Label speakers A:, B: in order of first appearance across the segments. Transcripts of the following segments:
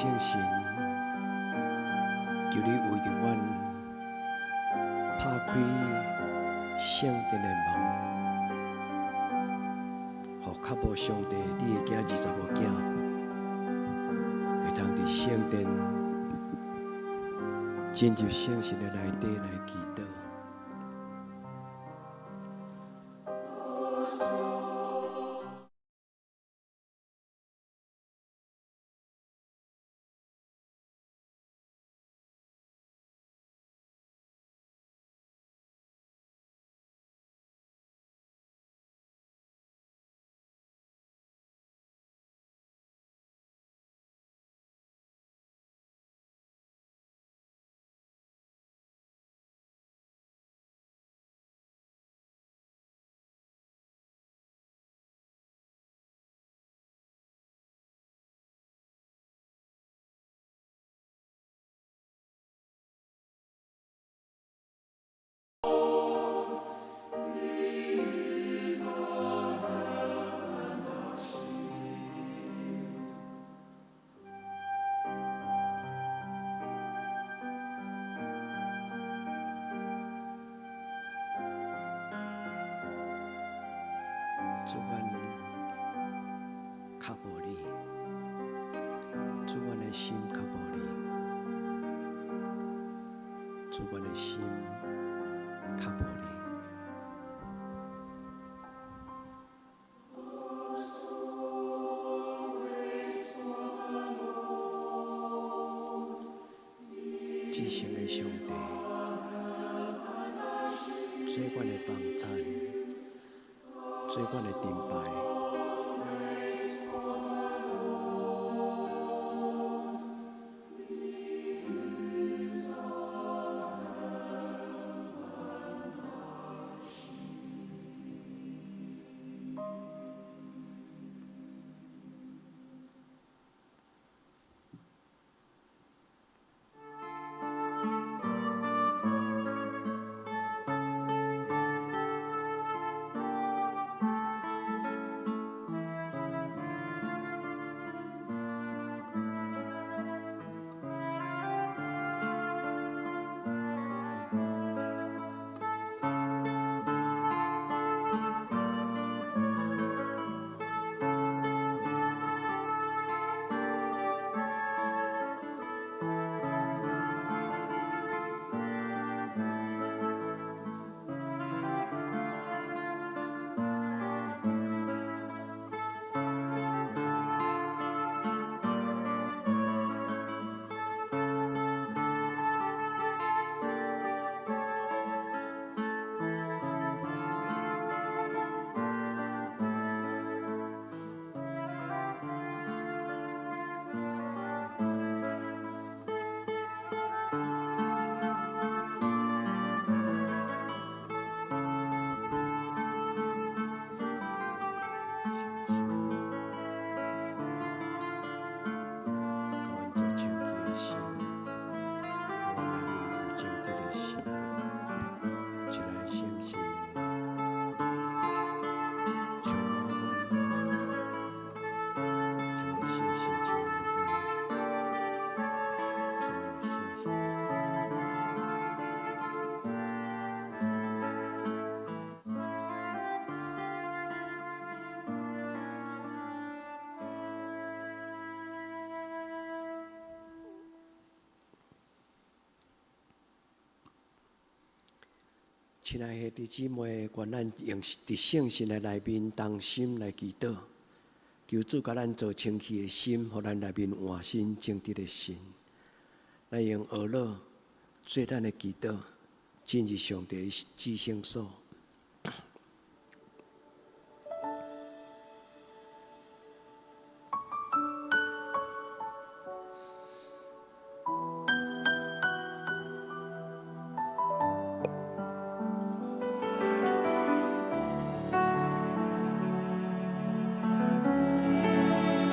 A: 圣神，求你为着阮拍开圣殿的门，互较无上帝你的囝25囝，会通伫圣殿进入圣神的内底来祈祷。主阮较无你，主阮的心较无你，主阮的心较无你。至圣的上帝，做阮的帮衬。做阮的崇拜，亲爱的弟姊妹，愿咱用伫圣神的内面同心来祈祷，求主甲咱做清气的心，互咱内面换新正直的心。咱用俄乐做咱的祈祷，进入上帝的至圣所。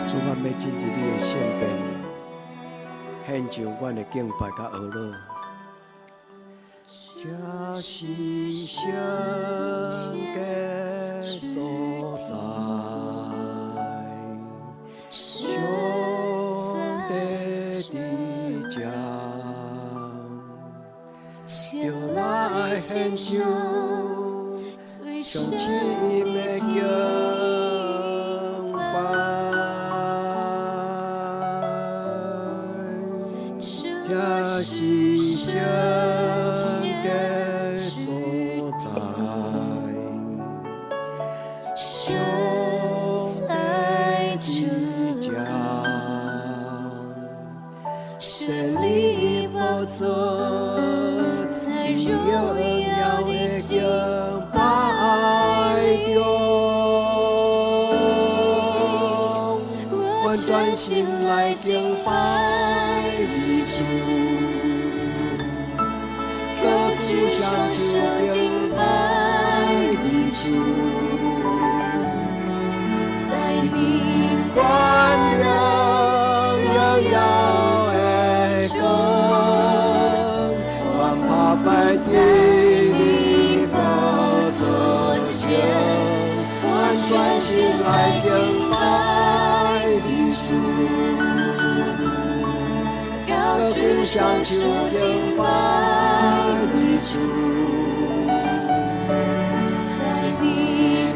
A: 主，阮要进入你的圣殿，献上阮的敬拜甲讹乐。这是圣洁所在，上帝来献上最深的敬拜，这是圣洁所在，神在这家，神灵宝座在荣耀的敬拜中，我专心来敬拜你主，高举双手敬拜你主，在你光荣荣耀的中，我趴拜在你宝座前，我专心来敬拜你主，高举双手敬拜你主，在你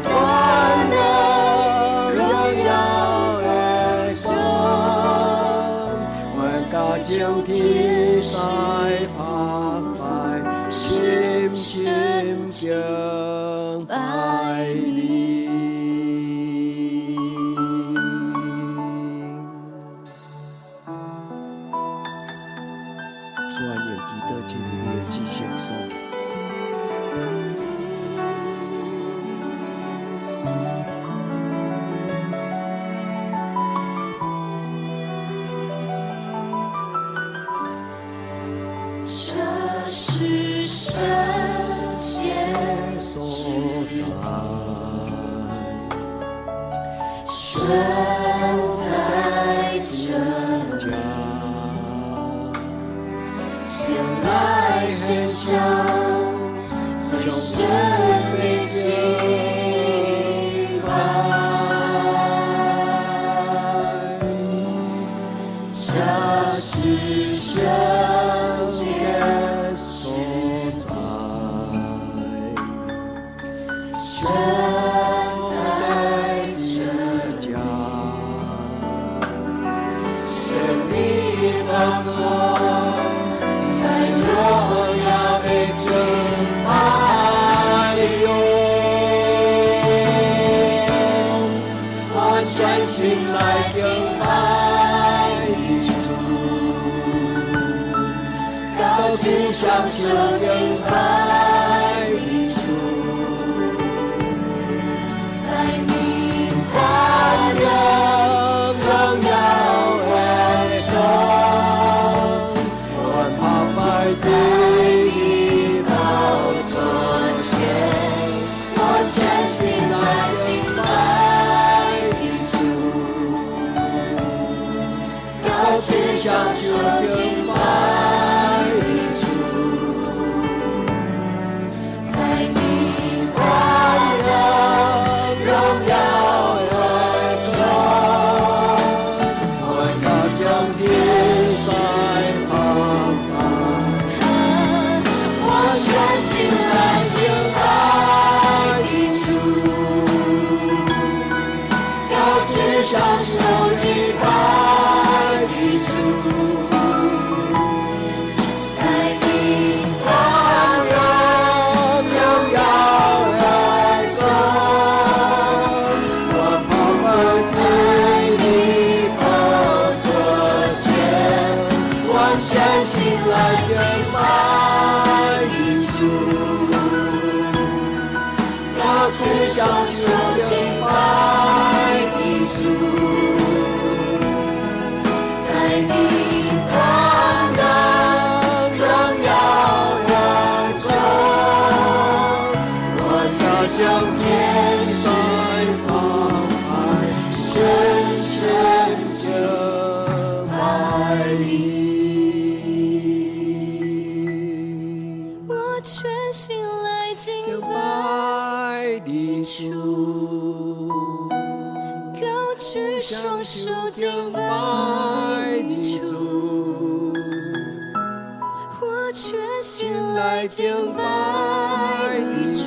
A: 光荣荣耀的中，我高敬天在澎湃，深深敬拜你。主啊，愿基督进入你的至圣所。这是圣洁所在，神在这家。前来献上最深的敬拜，这是圣洁所在，神在这家，神灵宝座。荣耀的敬拜中，我专心来敬拜你主，高举双手敬拜你主，在你光荣荣耀的中。在你宝座前，我全心来敬拜你主，高举双手敬拜你主，在你光荣荣耀的中，我高将天在澎湃。全心来敬拜你主，高举双手敬拜你主，在你光荣荣耀的中，我匍匐在你宝座前，我全心来敬拜。高举双手敬拜你主，在你光荣荣耀的中，我高将天在澎湃，深深敬拜你。我全心来敬拜你主，高举双手敬拜你主，我全
B: 心来敬拜你主，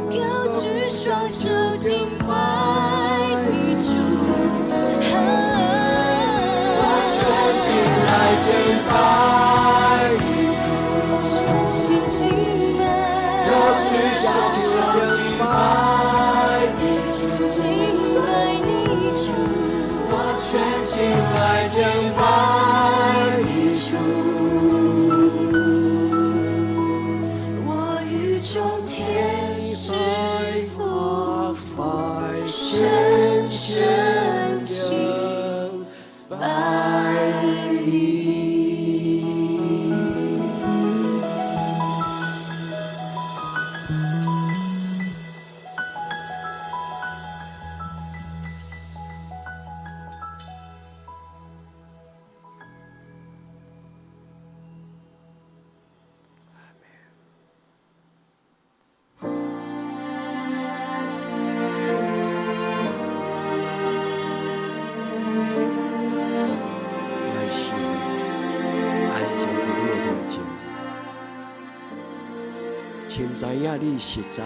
B: 高举双手敬拜你主，我全心来敬拜你主，全心敬拜，高举双手敬拜你主，敬拜你主，我全心来敬拜你主。天使佛法深深敬拜你。
A: 亲知影你实在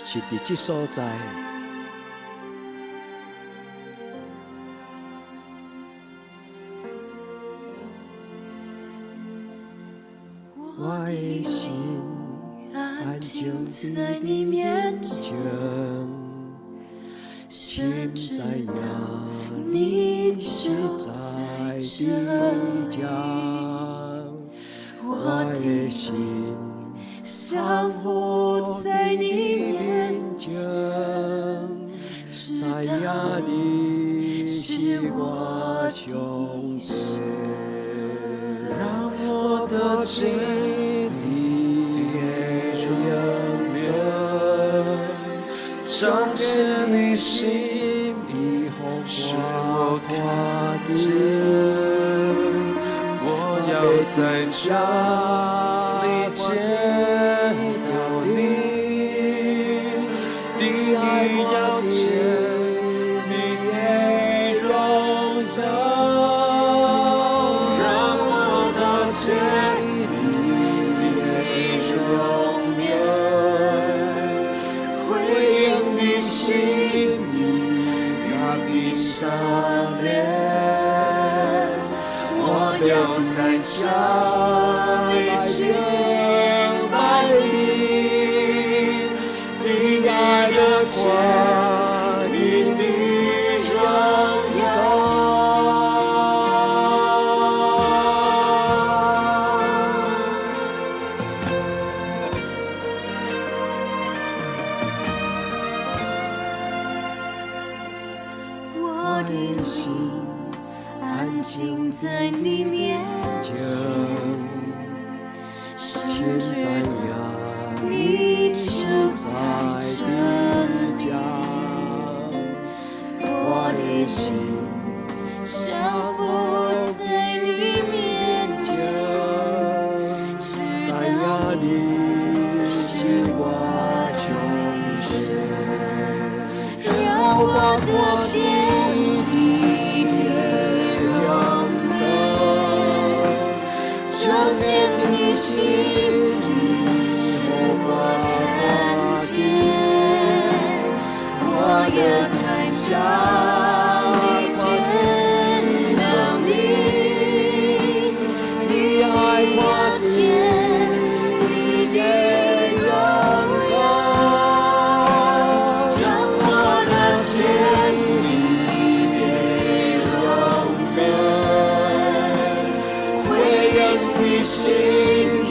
A: 是伫即所在，我的心安静在你面前，现知影你就在这家。我的心降服在你面前，知影你是我兄弟，让我的经历永远彰显你心意，使我看见。要在家里见到你，第一要见你的荣耀，让我的见你的容颜，回应你心意，让你赏脸。要在家里敬拜你，的爱的光，你的荣耀。我的心安静在你面前，现在呀，你就在这家，我的心降服在你面前，知道你是我兄弟，让我的见你的容颜，彰显你心意，使我看见。我要在家里见到你，的爱看见你的荣耀，让我的见你的容颜，回应你心意，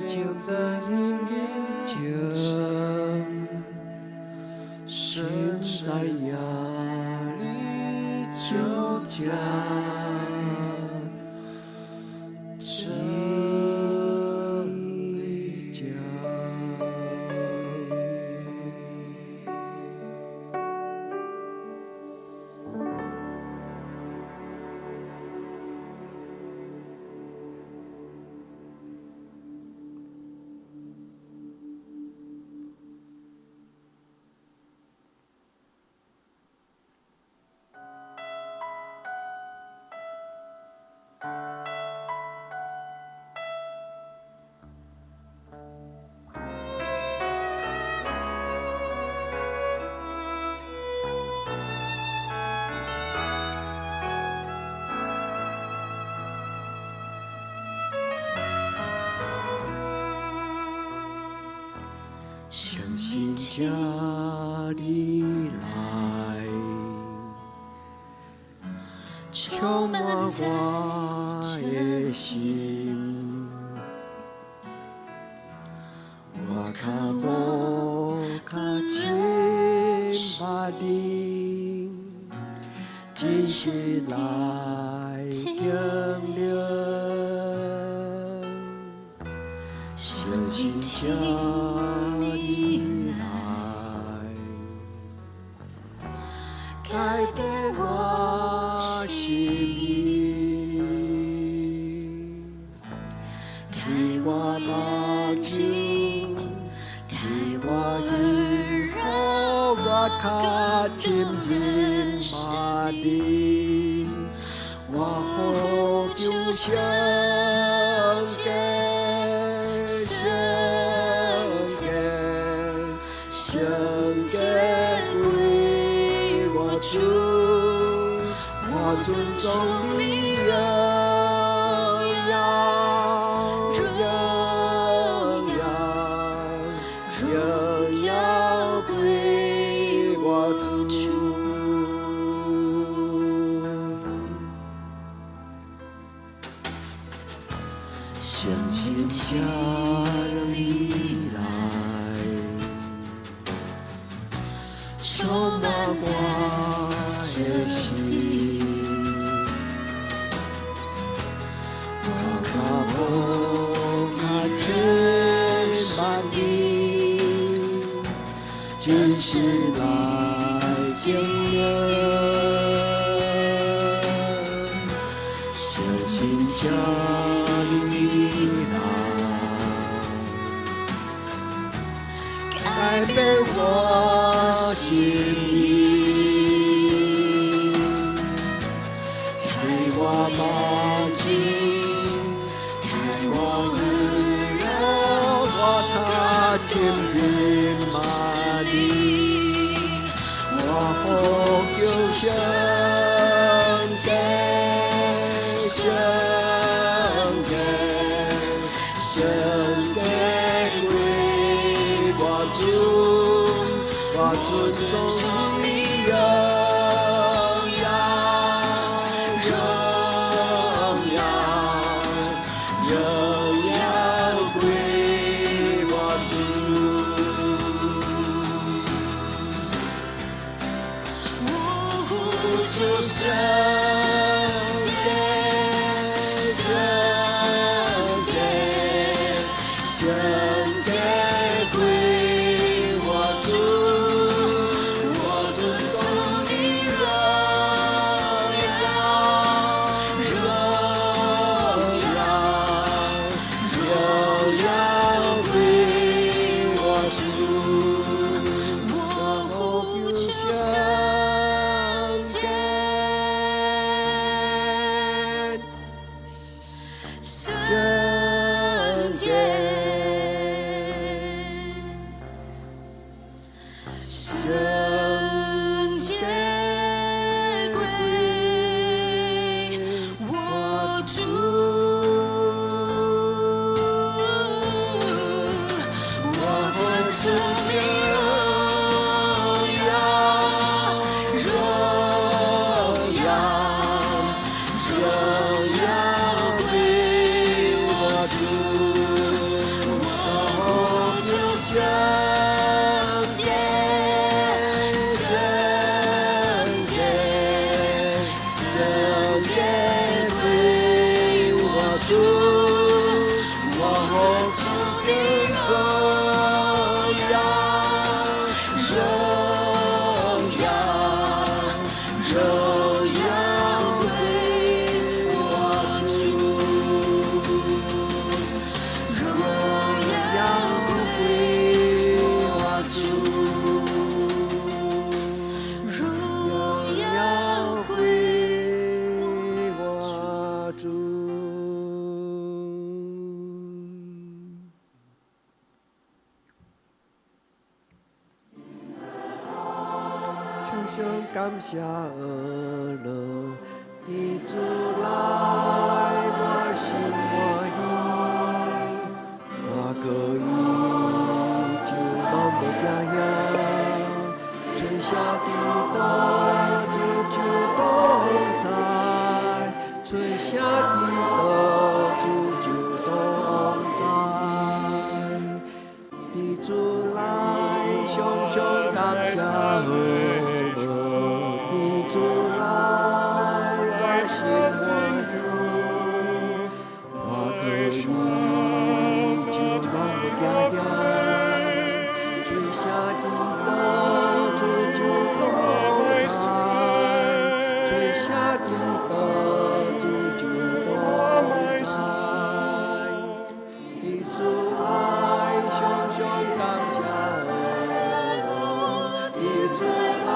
A: 静在你面前，现在压力就加。相信家里来，充满我的心。我卡无卡真巴的，真是来经历。相信家里来，改变我心意，开我眼睛，开我耳，让我看见人马的，我呼救圣洁。圣洁归我主，我尊重你荣耀，荣耀归我主。相信家里来，充满我的心。我卡不卡真满意，真是来见人。相信家里来，改变我心意，开我眼睛，开我耳，让我看见人马的，我呼救圣洁，圣洁，圣洁归我主，我尊重你荣耀，荣耀归我主。我呼求圣洁，圣洁，圣洁归我主，我尊重你荣耀归我主，我呼求圣洁。圣洁，感谢而乐，伫主来我心欢喜，我可以就茫无惊遐，春夏地多就同在，春夏地多就同在，伫主来常常感谢而乐，伫主来我心欢喜，我可以就茫无惊遐，春夏地多就同在，春夏地多就同在，伫主来常常感谢而乐，伫主来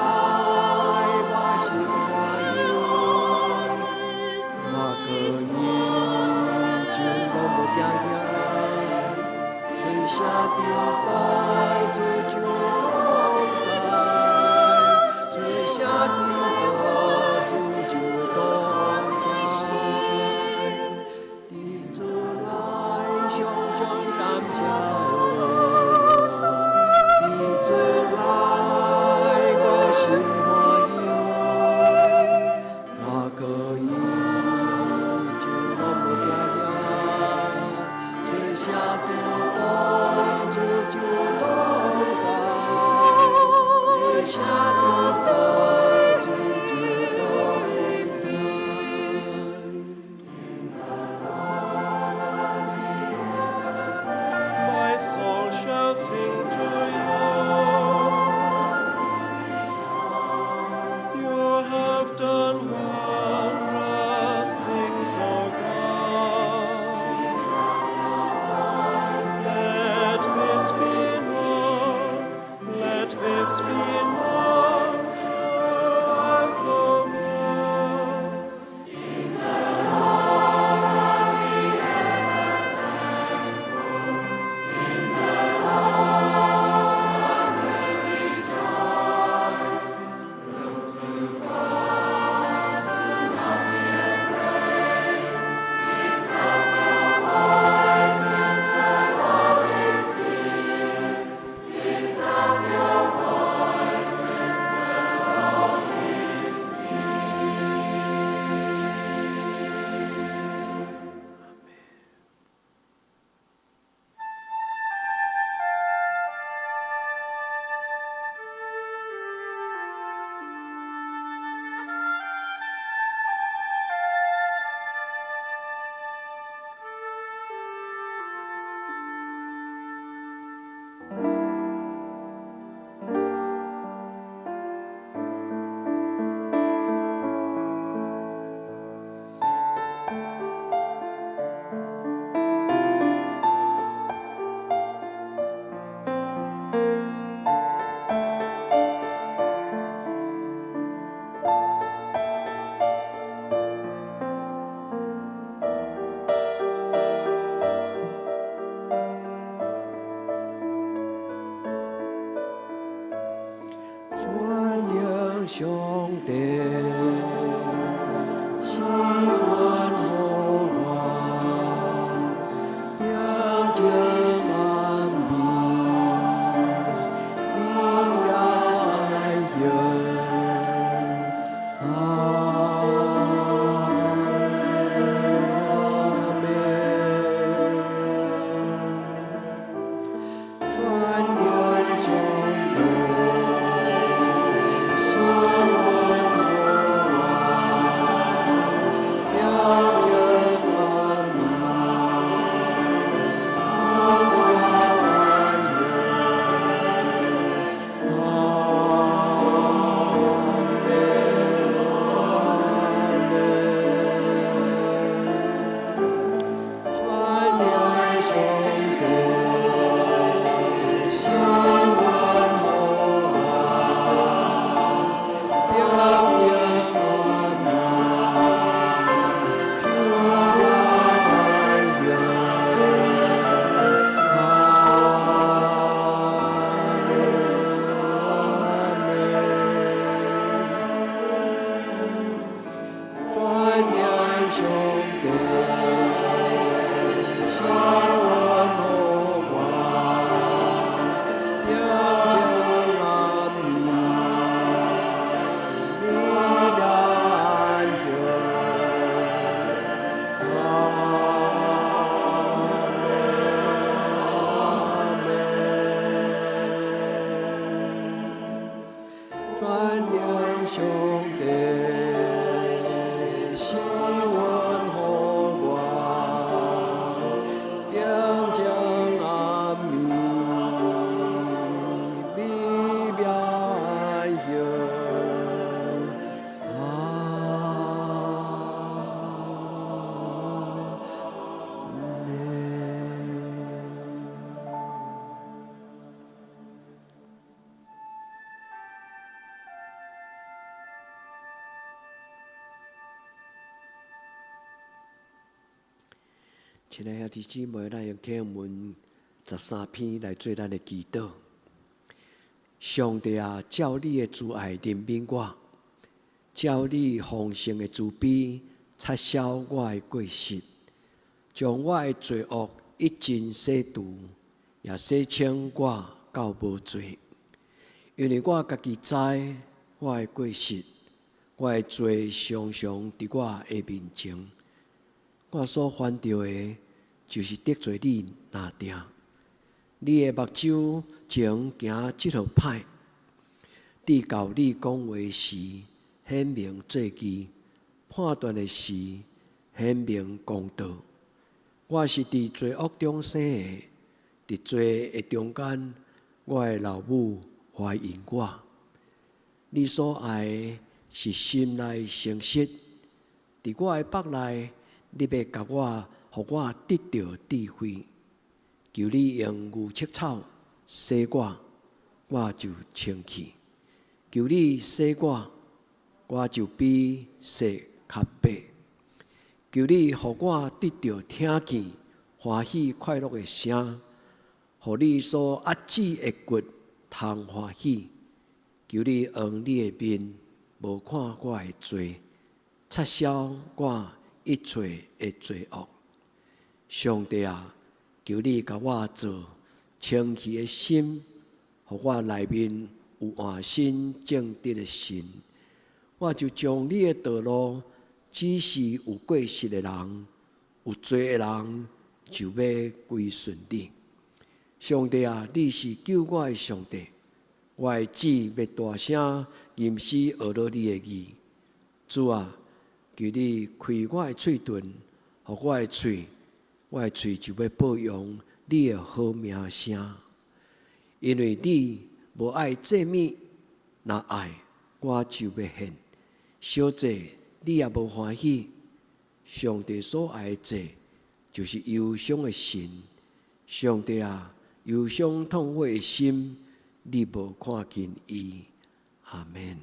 A: 我心欢喜，我可以就茫无惊遐，春夏地多就同在，春夏地多就同在，伫主来常常感谢而乐，伫主来我心欢喜，我可以就茫无惊遐，春夏地多就同在，春夏地多就同在。
C: My soul shall sing to you. You have done wondrous things, O God. Let this be known, let this be known forevermore.
A: 心怀念上帝，是阮予我平静安眠，美妙安息。亲爱的兄弟姊妹，咱用经文13篇来做咱的祈祷。上帝啊，照你的慈爱怜悯我，照你丰盛的慈悲擦消我的过失，将我的罪恶一尽洗除，也洗清我到无罪。因为我家己知我的过失，我的罪常常伫我的面前。我所犯着的，就是得罪你哪定。你的目睭前行即条歹，伫教你讲话时显明做义，判断的时显明公道。我是伫罪恶中生的，伫罪的中间，我的老母怀孕我。你所爱的是心内诚实，伫我的腹内。你要甲我，互我得到智慧。求你用牛膝草洗我，我就清气；求你洗我，我就比洗较白。求你互我得到听见欢喜快乐的声，互你所压制的骨通欢喜。求你用你的面无看我的罪，擦消我一切的罪恶。上帝啊，求你甲我做清气的心，互我内面有换新正直的心。我就将你的道路指示有过失的人，有罪的人就要归顺你。上帝啊，你是救我的上帝，我的旨要大声吟诗学了你的义。主啊，求你开我的喙唇，互我的喙就要保养你的好名声。因为你无爱祭物，若爱我就要献。小祭你也无欢喜。上帝所爱的祭，就是忧伤的心。上帝啊，忧伤痛悔的心，你无看见伊。阿们。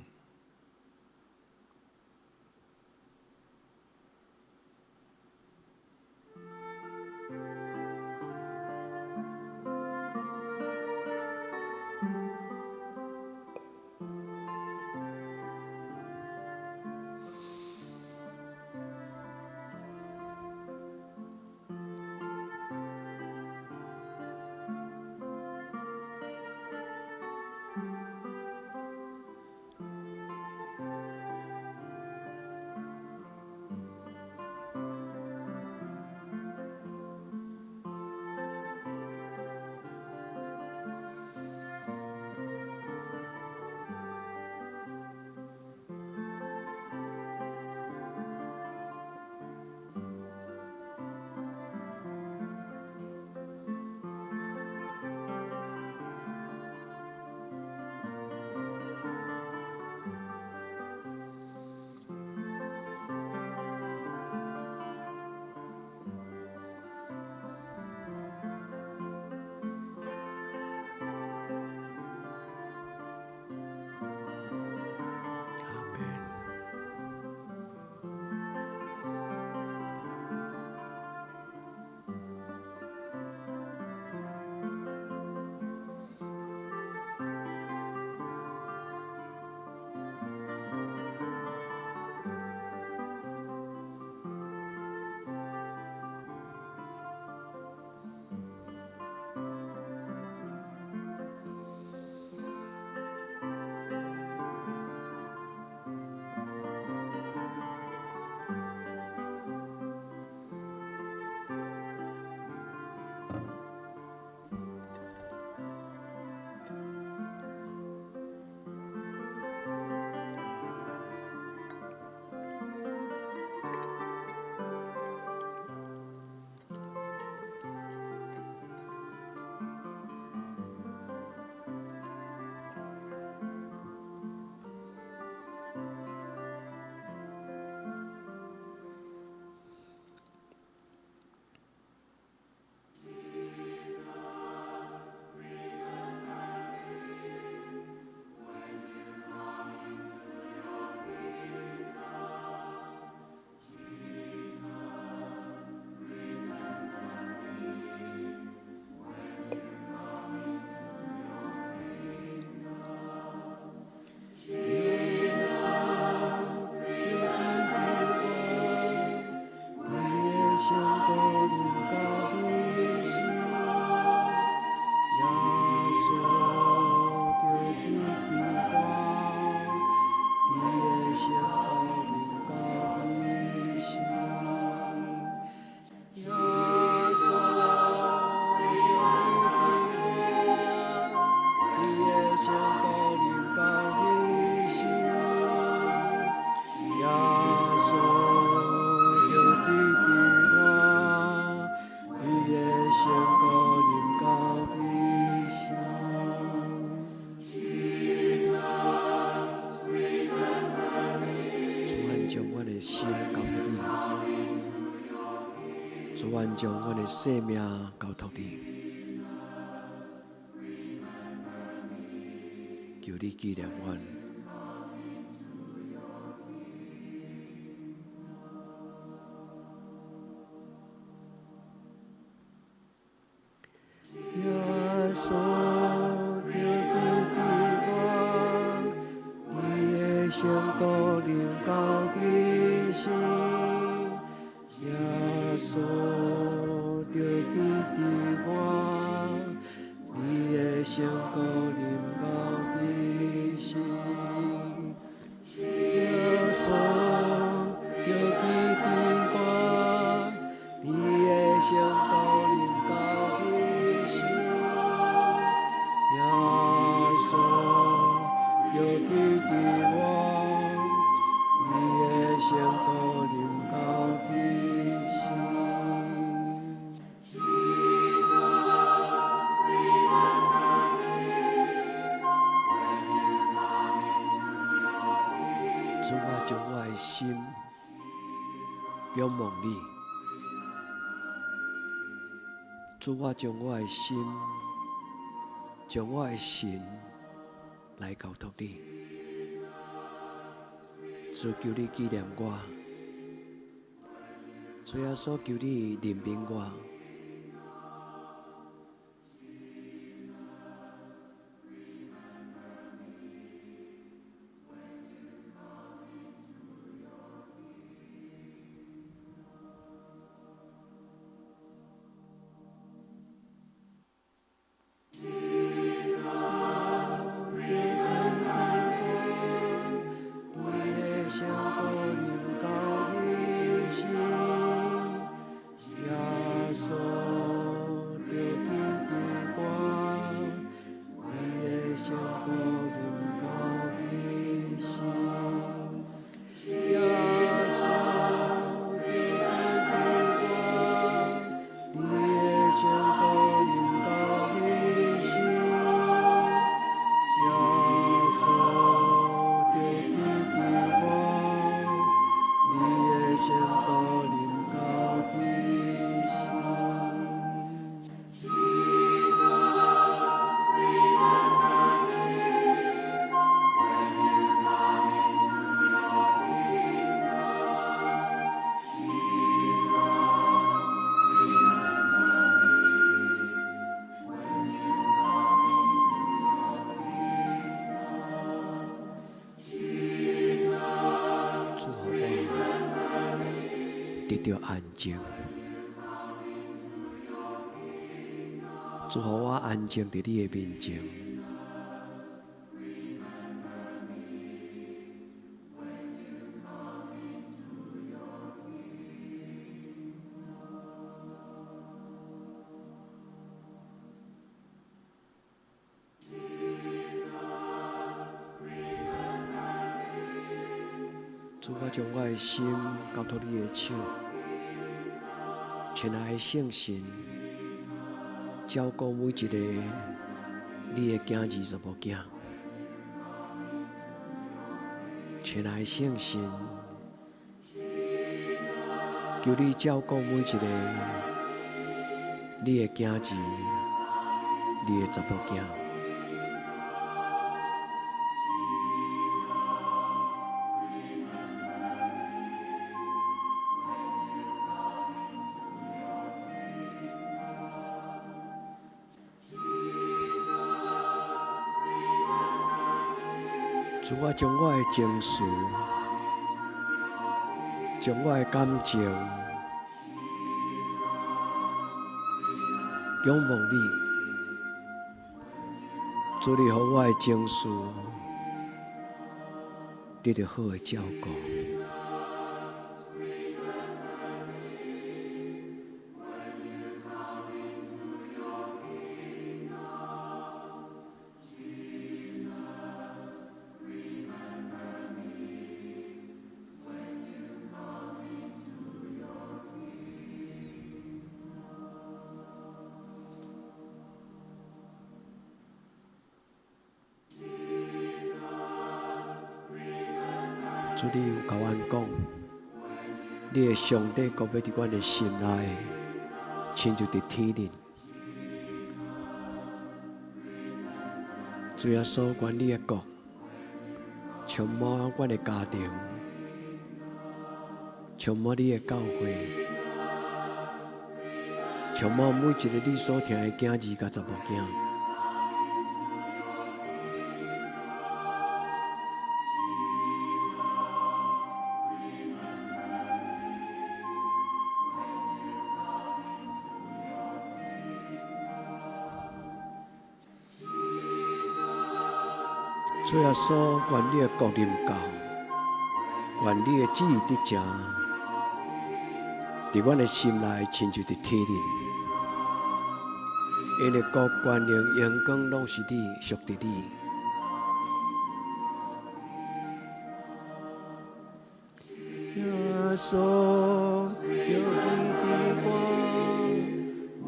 A: 愿将阮的生命交托你，求你纪念阮。
C: 耶稣就记伫我，你的圣骨临到去世。耶稣就记伫我，你的圣骨临到去世。耶稣就记伫我，你的圣骨临到去世。耶稣就记伫我，你的圣骨临到去世。
A: 主啊，将我的心仰望你。主啊，将我的心，将我的心来交托你。主，求你纪念我。主耶稣，求你怜悯我。得到安静，主予我安静伫你的面前。主，我将我的心交托你的手，亲爱的圣神，照顾每一个你的囝儿查某囝。亲爱的圣神，求你照顾每一个你的囝儿、你的查某囝。主，我将我的情绪、将我的感情仰望你，主，你予我的情绪得到好的照顾。主，你有甲阮讲，你的上帝国要伫阮的心内，亲像伫天灵。主耶稣，愿你的国充满阮的家庭，充满你的教会，充满每一个你所听的囝儿甲查某囝。主耶稣，愿你的国临到，愿你的旨意得成，伫阮的心内亲像伫天灵。因为国、权力、荣光拢是你，属伫你。耶稣，着你的光，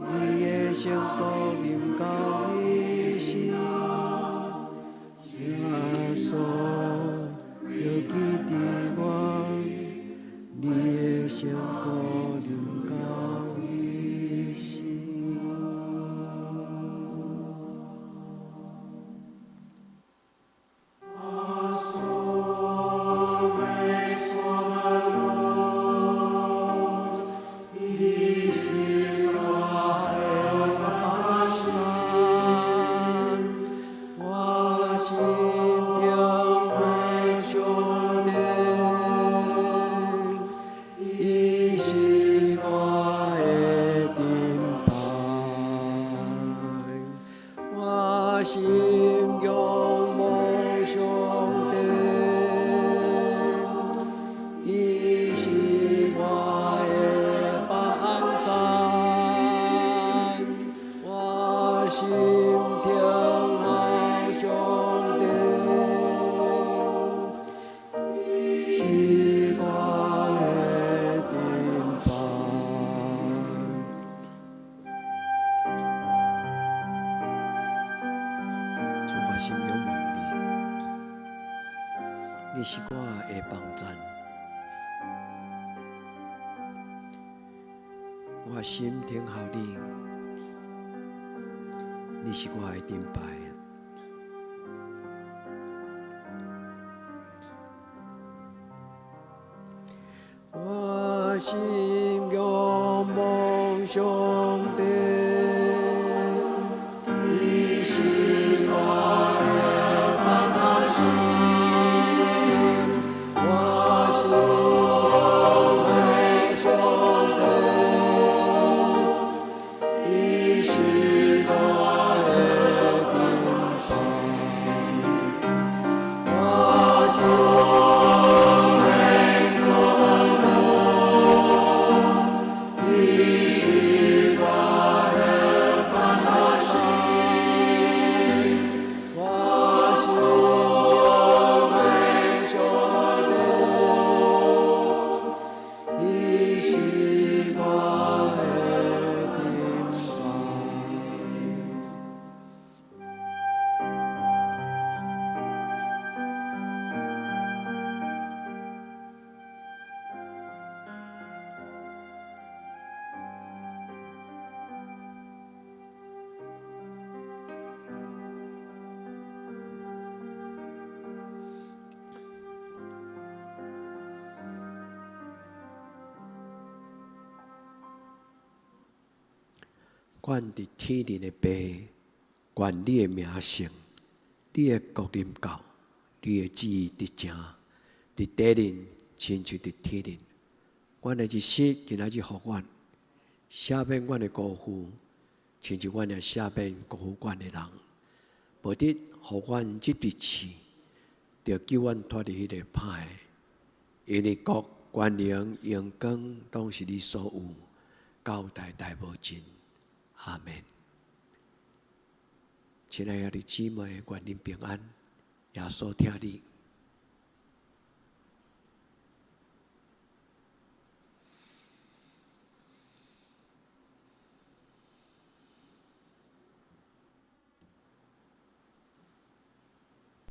A: 你的圣国临到你心。耶稣，着记伫我，你的圣国临到你心。你是我的帮站，我心挺好你，你是我的顶牌。我心仰望上帝，你是我的帮站。愿伫天灵的爸，愿你的名声，你的国临到，你的旨意得成，伫地灵亲像伫天灵。阮的日息今仔日互阮，赦免阮的辜负，亲像阮也赦免辜负阮的人。无得互阮即笔刺，着救阮脱离迄个歹。因为国、权力、荣光，拢是你所有，到代代无尽。阿们。亲爱的姊妹，愿恁平安，耶稣听你。